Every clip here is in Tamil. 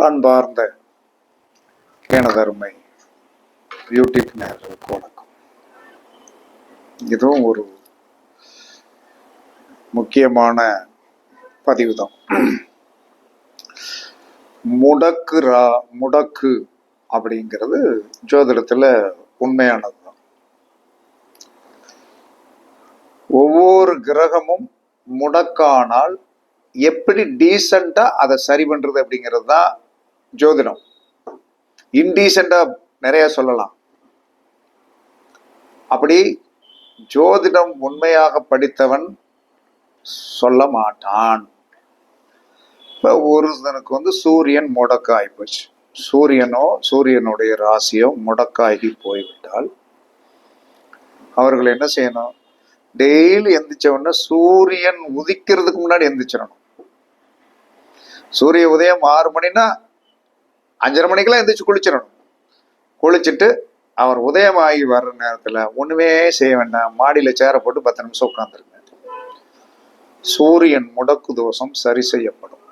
அன்பார்ந்த எனதருமை யூடியூப் நேயர்களுக்கு வணக்கம். இதுவும் ஒரு முக்கியமான பதிவு தான். முடக்கு அப்படிங்கிறது ஜோதிடத்துல உண்மையானது தான். ஒவ்வொரு கிரகமும் முடக்கானால் எப்படி டீசெண்டா அதை சரி பண்றது அப்படிங்கிறது தான் ஜோதிடம். இன்டீசெண்டா நிறைய சொல்லலாம். அப்படி ஜோதிடம் உண்மையாக படித்தவன் சொல்ல மாட்டான். இப்ப ஒருத்தனுக்கு சூரியன் முடக்காகி போச்சு, சூரியனுடைய ராசியோ முடக்காகி போய்விட்டால் அவர்கள் என்ன செய்யணும்? டெய்லி எந்திரிச்ச உடனே சூரியன் உதிக்கிறதுக்கு முன்னாடி எந்திரிச்சிடணும். சூரிய உதயம் 6 மணினா 5:30 மணிக்கெல்லாம் எந்திரிச்சு குளிச்சிடணும். குளிச்சுட்டு அவர் உதயமாகி வர்ற நேரத்துல ஒண்ணுமே செய்ய வேண்டாம், மாடியில சேர போட்டு 10 நிமிஷம் உட்கார்ந்துருங்க. சூரியன் முடக்கு தோஷம் சரி செய்யப்படும்.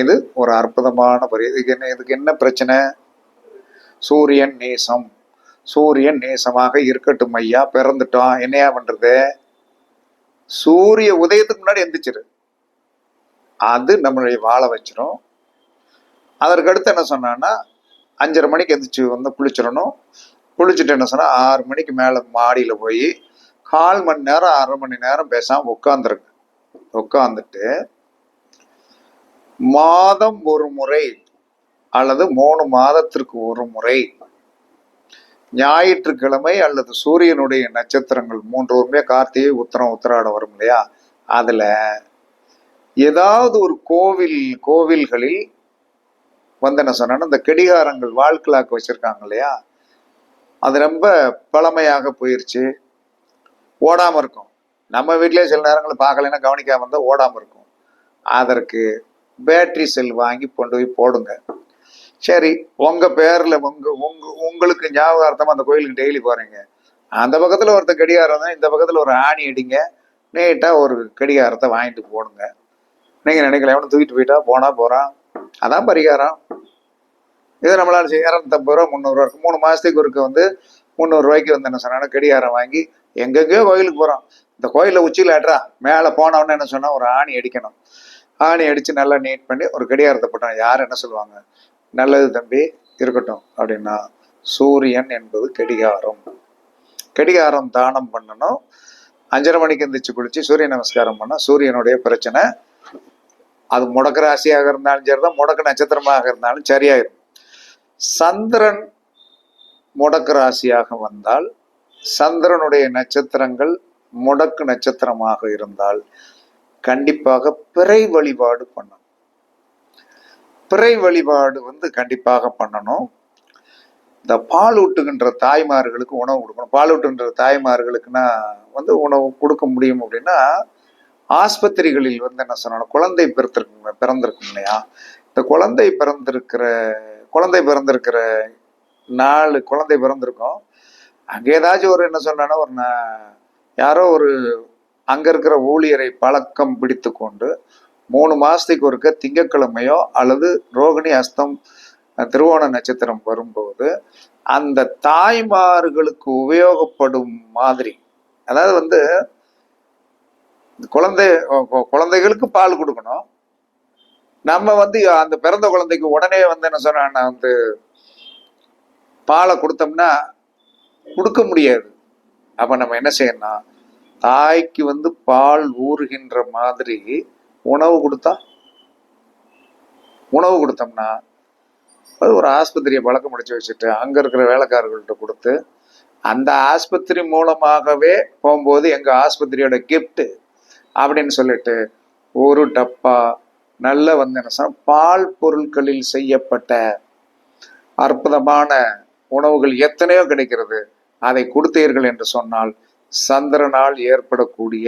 இது ஒரு அற்புதமான இதுக்கு என்ன பிரச்சனை? சூரியன் நேசமாக இருக்கட்டும் ஐயா, பிறந்துட்டோம், என்னையா பண்றது? சூரிய உதயத்துக்கு முன்னாடி எந்திரிச்சிரு, அது நம்மளுடைய வாழ வச்சிரும். அதற்கு அடுத்து என்ன சொன்னான்னா 5:30 மணிக்கு எந்திரிச்சு குளிச்சிடணும். குளிச்சுட்டு என்ன சொன்னா 6 மணிக்கு மேல மாடியில போய் 1/4 மணி நேரம் 1/2 மணி நேரம் பேசாம உட்காந்துருங்க. உட்காந்துட்டு மாதம் ஒரு முறை அல்லது 3 மாதத்திற்கு ஒரு முறை ஞாயிற்றுக்கிழமை அல்லது சூரியனுடைய நட்சத்திரங்கள் 3 கார்த்திகை, உத்திரம், உத்திராடம் வரும் இல்லையா, அதுல ஏதாவது ஒரு கோவில்களில் என்ன சொன்னா இந்த கடிகாரங்கள் வால் கிளாக் வச்சிருக்காங்க இல்லையா, அது ரொம்ப பழமையாக போயிருச்சு, ஓடாம இருக்கும். நம்ம வீட்லயே சில நேரங்கள் பார்க்கலைன்னா கவனிக்காம இருந்தா ஓடாம இருக்கும். அதற்கு பேட்டரி செல் வாங்கி கொண்டு போய் போடுங்க. சரி, உங்க பேர்ல உங்களுக்கு ஞாபகார்த்தமா அந்த கோயிலுக்கு டெய்லி போறீங்க, அந்த பக்கத்துல ஒருத்தர் கடிகாரம் தான், இந்த பக்கத்துல ஒரு ஆணி அடிங்க, நீட்டா ஒரு கடிகாரத்தை வாங்கிட்டு போடுங்க. நீங்க நினைக்கல எவனும் தூக்கிட்டு போயிட்டா போனா போறான், அதான் பரிகாரம். இது நம்மளால 250 ரூபா 300 ரூபா இருக்கும். 3 மாசத்துக்கு ஒருக்க 300 ரூபாய்க்கு என்ன சொன்னா கடிகாரம் வாங்கி எங்கெங்கயோ கோயிலுக்கு போறோம். இந்த கோயில உச்சியில ஆட்டுறா, மேல போனவொன்னு என்ன சொன்னா ஒரு ஆணி அடிக்கணும். ஆணி அடிச்சு நல்லா நீட் பண்ணி ஒரு கடிகாரத்தை போட்டோம். யார் என்ன சொல்லுவாங்க? நல்லது தம்பி, இருக்கட்டும் அப்படின்னா. சூரியன் என்பது கடிகாரம் தானம் பண்ணணும். 5:30 மணிக்கு எந்திரிச்சு குளிச்சு சூரிய நமஸ்காரம் பண்ணா சூரியனுடைய பிரச்சனை, அது முடக்க ராசியாக இருந்தாலும் சரிதான், முடக்க நட்சத்திரமாக இருந்தாலும் சரியாயிரும். சந்திரன் முடக்கு ராசியாக வந்தால், சந்திரனுடைய நட்சத்திரங்கள் முடக்கு நட்சத்திரமாக இருந்தால் கண்டிப்பாக பிறை வழிபாடு பண்ணணும். பிறை வழிபாடு கண்டிப்பாக பண்ணணும். இந்த பால் ஊட்டுகின்ற தாய்மார்களுக்கு உணவு கொடுக்கணும். பால் ஊட்டுகின்ற தாய்மார்களுக்குன்னா உணவு கொடுக்க முடியும் அப்படின்னா, ஆஸ்பத்திரிகளில் என்ன சொன்னாலும் குழந்தை பிறந்திருக்கும் இல்லையா, இந்த குழந்தை பிறந்திருக்கிற 4 குழந்தை பிறந்திருக்கும். அங்க ஏதாச்சும் ஒரு என்ன சொன்னா யாரோ ஒரு அங்க இருக்கிற ஊழியரை பழக்கம் பிடித்து கொண்டு 3 மாசத்துக்கு ஒருக்க திங்கட்கிழமையோ அல்லது ரோகிணி, அஸ்தம், திருவோண நட்சத்திரம் வரும்போது அந்த தாய்மார்களுக்கு உபயோகப்படும் மாதிரி, அதாவது குழந்தைகளுக்கு பால் கொடுக்கணும். நம்ம அந்த பிறந்த குழந்தைக்கு உடனே என்ன சொன்னா பாலை கொடுத்தோம்னா கொடுக்க முடியாது. அப்ப நம்ம என்ன செய்யணும்? தாய்க்கு பால் ஊறுகின்ற மாதிரி உணவு கொடுத்தோம்னா அது ஒரு ஆஸ்பத்திரியை பழக்கம் முடிச்சு வச்சுட்டு அங்க இருக்கிற வேலைக்காரர்கள்ட்ட கொடுத்து, அந்த ஆஸ்பத்திரி மூலமாகவே போகும்போது எங்க ஆஸ்பத்திரியோட கிஃப்ட் அப்படின்னு சொல்லிட்டு ஒரு டப்பா நல்ல என்ன பால் பொருட்களில் செய்யப்பட்ட அற்புதமான உணவுகள் எத்தனையோ கிடைக்கிறது. அதை கொடுத்தீர்கள் என்று சொன்னால் சந்திரனால் ஏற்படக்கூடிய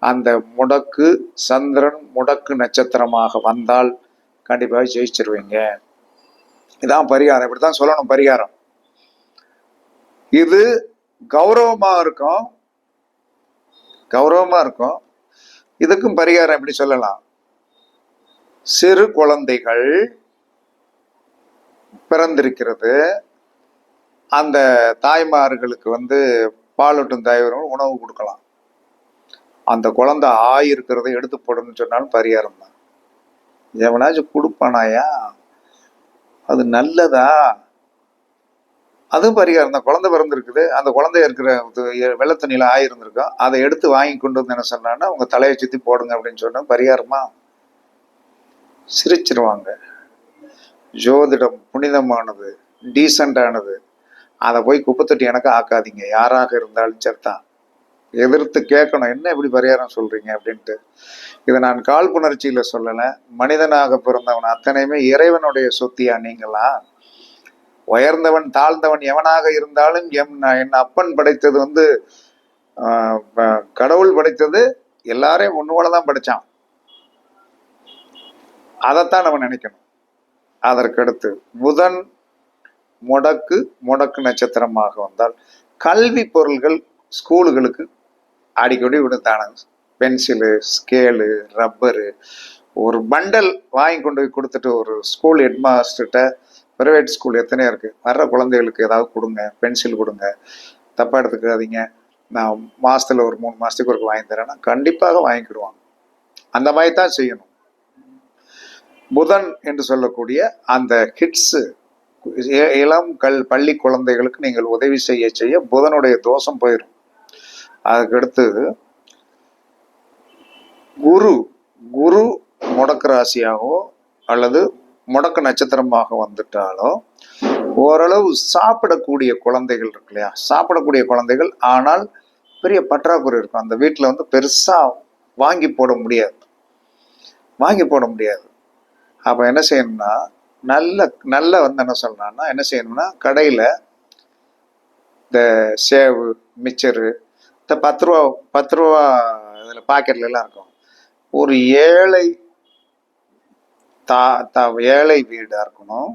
அந்த சந்திரன் முடக்கு நட்சத்திரமாக வந்தால் கண்டிப்பாக ஜெயிச்சிருவீங்க. இதான் பரிகாரம். இப்படித்தான் சொல்லணும் பரிகாரம். இது கௌரவமா இருக்கும். இதுக்கும் பரிகாரம் எப்படி சொல்லலாம்? சிறு குழந்தைகள் பிறந்திருக்கிறது. அந்த தாய்மார்களுக்கு வந்து பாலூட்டும் தாய்மார்கள் உணவு கொடுக்கலாம். அந்த குழந்தை ஆயிருக்கிறத எடுத்து போடணும்னு சொன்னாலும் பரிகாரம் தான். எவனாச்சும் கொடுப்பானாயா? அது நல்லதா? அதுவும் பரிகாரம் தான். குழந்தை பிறந்திருக்குது, அந்த குழந்தை இருக்கிற வெள்ளை துணியில ஆயிருந்திருக்கும், அதை எடுத்து வாங்கி கொண்டு வந்து என்ன சொன்னான்னா உங்க தலையை சுத்தி போடுங்க அப்படின்னு சொன்னா பரிகாரமா? சிரிச்சிருவாங்க. ஜோதிடம் புனிதமானது, டீசெண்டானது. அதை போய் குப்பைத்தொட்டி எனக்கு ஆக்காதீங்க, யாராக இருந்தாலும் சரிதான். எதிர்த்து கேட்கணும், என்ன இப்படி பரிகாரம் சொல்றீங்க அப்படின்ட்டு. இதை நான் காழ்ப்புணர்ச்சியில சொல்லல. மனிதனாக பிறந்தவன் அத்தனையுமே இறைவனுடைய சொத்தியா நீங்களா? உயர்ந்தவன் தாழ்ந்தவன் எவனாக இருந்தாலும் என் அப்பன் படைத்தது வந்து கடவுள் படைத்தது எல்லாரையும் ஒன்னுபோலதான் படைச்சான். அதைத்தான் நம்ம நினைக்கணும். அதற்கடுத்து புதன் முடக்கு நட்சத்திரமாக வந்தால் கல்வி பொருள்கள் ஸ்கூலுகளுக்கு அடிக்கடி விடுத்தானாங்க. பென்சிலு, ஸ்கேலு, ரப்பரு, ஒரு பண்டல் வாங்கி கொண்டு போய் கொடுத்துட்டு ஒரு ஸ்கூல் ஹெட்மாஸ்டர்கிட்ட, பிரைவேட் ஸ்கூல் எத்தனையோ இருக்கு, வர்ற குழந்தைகளுக்கு ஏதாவது கொடுங்க, பென்சில் கொடுங்க, தப்பா எடுத்துக்காதீங்க, நான் மாசத்துல ஒரு 3 மாசத்துக்கு ஒரு வாங்கி தரேன்னா கண்டிப்பாக வாங்கிக்கிடுவாங்க. அந்த மாதிரி தான் செய்யணும். புதன் என்று சொல்லக்கூடிய அந்த கிட்ஸு, இளம் பள்ளி குழந்தைகளுக்கு நீங்கள் உதவி செய்ய புதனுடைய தோஷம் போயிடும். அதுக்கடுத்து குரு முடக்கு ராசியாகவோ அல்லது முடக்கு நட்சத்திரமாக வந்துட்டாலோ ஓரளவு சாப்பிடக்கூடிய குழந்தைகள் இருக்கு இல்லையா, சாப்பிடக்கூடிய குழந்தைகள், ஆனால் பெரிய பற்றாக்குறை இருக்கும். அந்த வீட்டில் வந்து பெருசா வாங்கி போட முடியாது. அப்ப என்ன செய்யணும்னா, நல்ல வந்து என்ன சொல்லணும்னா என்ன செய்யணும்னா, கடையில இந்த சேவு, மிச்சரு, இந்த 10 ரூபா இதுல பாக்கெட்ல எல்லாம் இருக்கும். ஒரு ஏழை வீடா இருக்கணும்.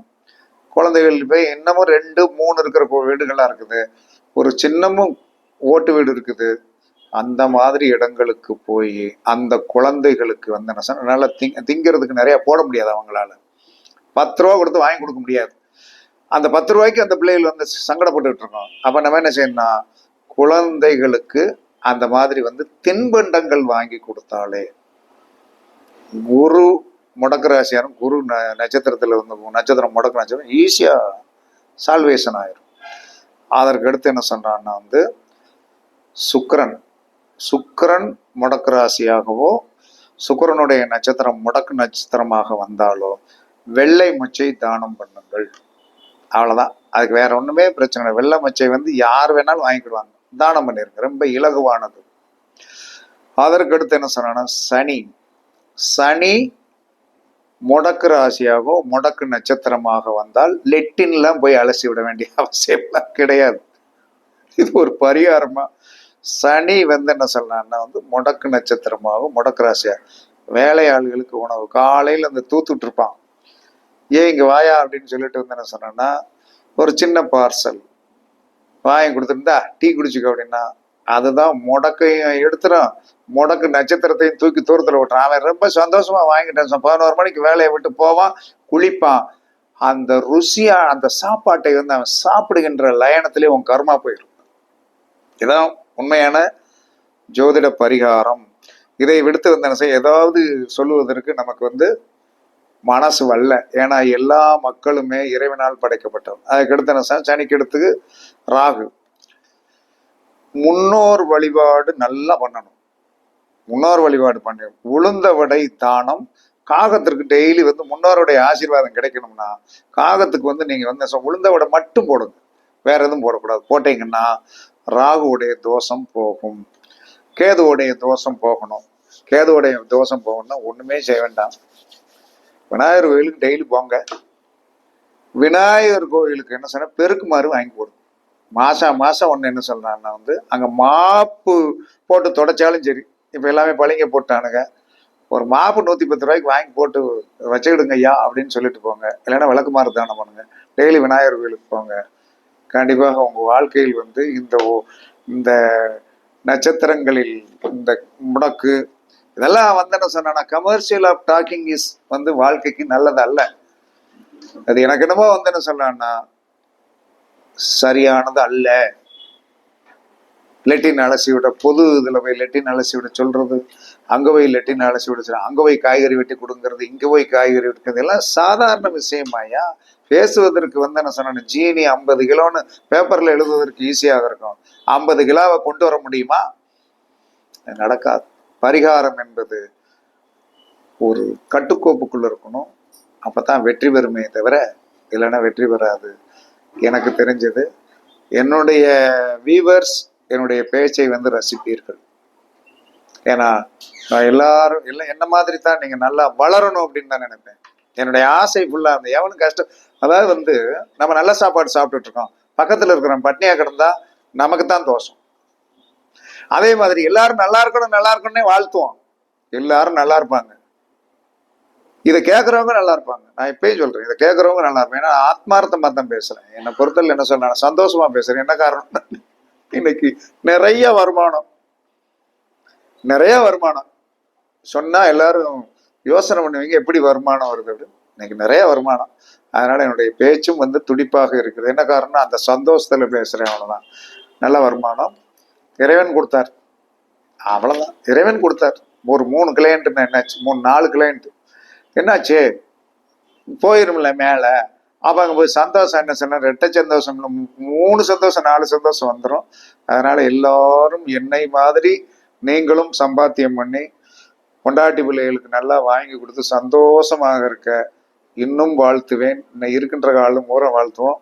குழந்தைகள் போய் இன்னமும் 2, 3 இருக்கிற வீடுகளா இருக்குது, ஒரு சின்னமும் ஓட்டு வீடு இருக்குது. அந்த மாதிரி இடங்களுக்கு போய் அந்த குழந்தைகளுக்கு வந்து என்ன சொன்ன, நல்லா திங்கிறதுக்கு நிறைய போட முடியாது. அவங்களால 10 ரூபா கொடுத்து வாங்கி கொடுக்க முடியாது. அந்த 10 ரூபாய்க்கு அந்த பிள்ளைகள் வந்து சங்கடப்பட்டு இருக்கோம். அப்ப நம்ம என்ன செய்யணும்னா, குழந்தைகளுக்கு அந்த மாதிரி வந்து தின்பண்டங்கள் வாங்கி கொடுத்தாலே, குரு முடக்கு ராசியாரும் குரு நட்சத்திரத்துல வந்து நட்சத்திரம் முடக்கு நட்சத்திரம் ஈஸியா சால்வேஷன் ஆயிரும். அதற்கு அடுத்து என்ன சொல்றான்னா வந்து சுக்கிரன் முடக்கு ராசியாகவோ சுக்கிரனுடைய நட்சத்திரம் முடக்கு நட்சத்திரமாக வந்தாலோ வெள்ளை மொச்சை தானம் பண்ணுங்கள். அவ்வளவுதான். அதுக்கு வேற ஒண்ணுமே பிரச்சனை இல்லை. வெள்ளை மொச்சை வந்து யார் வேணாலும் வாங்கிக்கிடுவாங்க, தானம் பண்ணிருங்க, ரொம்ப இலகுவானது. அதற்கு அடுத்து என்ன சொன்னா, சனி முடக்கு ராசியாகவோ முடக்கு நட்சத்திரமாக வந்தால் லெட்டின்லாம் போய் அலசி விட வேண்டிய அவசியம்லாம் கிடையாது. இது ஒரு பரிகாரமா. சனி வந்து என்ன சொல்லலாம்னா வந்து முடக்கு நட்சத்திரமாகவும் முடக்கு ராசியா, வேலையாள்களுக்கு உணவு காலையில் அந்த தூத்துட்டு இருப்பான், ஏன் இங்க வாயா அப்படின்னு சொல்லிட்டு வந்து என்ன சொன்னா, ஒரு சின்ன பார்சல் வாங்கி கொடுத்துருந்தா டீ குடிச்சுக்க அப்படின்னா, அதுதான் முடக்கையும் எடுத்துரும், முடக்கு நட்சத்திரத்தையும் தூக்கி தூரத்துல விட்டுறான். அவன் ரொம்ப சந்தோஷமா வாங்கிட்டேன். 11 மணிக்கு வேலையை விட்டு போவான், குளிப்பான். அந்த ருசியா அந்த சாப்பாட்டை வந்து அவன் சாப்பிடுகின்ற லயனத்திலே உன் கர்மா போயிடும். இதான் உண்மையான ஜோதிட பரிகாரம். இதை விடுத்து வந்து என்ன செய்ய, ஏதாவது சொல்லுவதற்கு நமக்கு வந்து மனசு வரல. ஏன்னா எல்லா மக்களுமே இறைவனால் படைக்கப்பட்டவன். அதுக்கடுத்து என்ன, சனிக்கு எடுத்து ராகு. முன்னோர் வழிபாடு நல்லா பண்ணணும். உளுந்த வடை தானம். காகத்திற்கு டெய்லி வந்து முன்னோருடைய ஆசீர்வாதம் கிடைக்கணும்னா காகத்துக்கு வந்து நீங்க வந்து உளுந்த வடை மட்டும் போடுங்க, வேற எதுவும் போடக்கூடாது. போட்டீங்கன்னா ராகுவுடைய தோஷம் போகும், கேதுவுடைய தோஷம் போகணும். கேதுவுடைய தோஷம் போகணும்னா ஒண்ணுமே செய்ய வேண்டாம், விநாயகர் கோயிலுக்கு டெய்லி போங்க. விநாயகர் கோயிலுக்கு என்ன சொன்னா, பெருக்குமாறு வாங்கி போடுங்க. மாசம் ஒண்ணு என்ன சொல்றான்னா வந்து அங்க மாப்பு போட்டு தொடச்சாலும் சரி, இப்ப எல்லாமே பழிங்க போட்டானுங்க, ஒரு மாப்பு 110 ரூபாய்க்கு வாங்கி போட்டு வச்சுக்கிடுங்க ஐயா அப்படின்னு சொல்லிட்டு போங்க. இல்லைன்னா விளக்குமாறு தானம் பண்ணுங்க, டெய்லி விநாயகர் கோயிலுக்கு போங்க. கண்டிப்பாக உங்க வாழ்க்கையில் வந்து இந்த நட்சத்திரங்களில் இந்த முடக்கு இதெல்லாம் வந்து என்ன சொன்னா, கமர்ஷியல் ஆஃப் டாக்கிங் இஸ் வந்து வாழ்க்கைக்கு நல்லது அல்ல. அது எனக்கு என்னமோ வந்து என்ன சொன்னா சரியானது அல்ல. லெட்டின் அலசி விட, பொது இதுல போய் லெட்டின் அலசி விட சொல்றது, அங்க போய் லெட்டின் அலசி விட சொல்ற, அங்க போய் காய்கறி வெட்டி கொடுங்கிறது, இங்க போய் காய்கறி வெட்டுறது எல்லாம் சாதாரண விஷயமாயா. பேசுவதற்கு வந்து என்ன சொன்ன, ஜீனி 50 கிலோன்னு பேப்பர்ல எழுதுவதற்கு ஈஸியாக இருக்கும். 50 கிலோவை கொண்டு வர முடியுமா? நடக்காது. பரிகாரம் என்பது ஒரு கட்டுக்கோப்புக்குள்ள இருக்கணும். அப்பதான் வெற்றி பெறுமே தவிர இல்லைன்னா வெற்றி பெறாது. எனக்கு தெரிஞ்சது. என்னுடைய வீவர்ஸ் என்னுடைய பேச்சை வந்து ரசிப்பீர்கள். ஏன்னா நான் எல்லாரும் இல்லை என்ன மாதிரி தான் நீங்க நல்லா வளரணும் அப்படின்னு தான் நினைப்பேன். என்னுடைய ஆசை ஃபுல்லா அந்த எவனும் கஷ்டம். அதாவது வந்து நம்ம நல்ல சாப்பாடு சாப்பிட்டுட்டு இருக்கோம், பக்கத்துல இருக்கிறோம் பட்னியா கிடந்தா நமக்கு தான் தோஷம். அதே மாதிரி எல்லாரும் நல்லா இருக்கணும்னே வாழ்த்துவோம். எல்லாரும் நல்லா இருப்பாங்க, இதை கேட்கறவங்க நல்லா இருப்பாங்க. நான் இப்பயும் சொல்றேன், இதை கேட்கறவங்க நல்லா இருப்பேன். ஏன்னா ஆத்மார்த்தமா தான் பேசுறேன். என்னை பொறுத்தல என்ன சொல்றேன், சந்தோஷமா பேசுறேன். என்ன காரணம், இன்னைக்கு நிறைய வருமானம் சொன்னா எல்லாரும் யோசனை பண்ணுவீங்க எப்படி வருமானம் வருது அப்படின்னு. இன்னைக்கு நிறைய வருமானம். அதனால என்னுடைய பேச்சும் வந்து துடிப்பாக இருக்குது. என்ன காரணம், அந்த சந்தோஷத்துல பேசுறேன், அவ்வளவுதான். நல்ல வருமானம் இறைவன் கொடுத்தார், அவ்வளவுதான். இறைவன் கொடுத்தார். ஒரு 3 கிளையண்ட் என்னாச்சு, 4 கிளையண்ட் என்னாச்சு, போயிரும்ல மேல. அப்ப அங்க போய் சந்தோஷம் என்ன சொன்ன, 2 சந்தோஷம் 3 சந்தோஷம் 4 சந்தோஷம் வந்துடும். அதனால எல்லாரும் என்னை மாதிரி நீங்களும் சம்பாத்தியம் பண்ணி பொண்டாட்டி பிள்ளைகளுக்கு நல்லா வாங்கி கொடுத்து சந்தோஷமாக இருக்க இன்னும் வாழ்த்துவேன். இன்னும் இருக்கின்ற காலம் பூரா வாழ்த்துவோம்.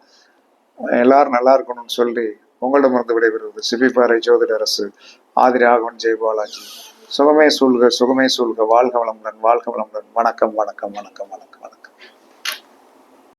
எல்லாரும் நல்லா இருக்கணும்னு சொல்லி உங்களிடமிருந்து விடைபெறுவது சிபிபாறை ஜோதிடரசு ஆதிராகவன் ஜெயபாலாஜி. சுகமே சூழ்க, சுகமே சூழ்க. வாழ்க வளமுடன், வாழ்க வளமுடன். வணக்கம், வணக்கம், வணக்கம், வணக்கம்.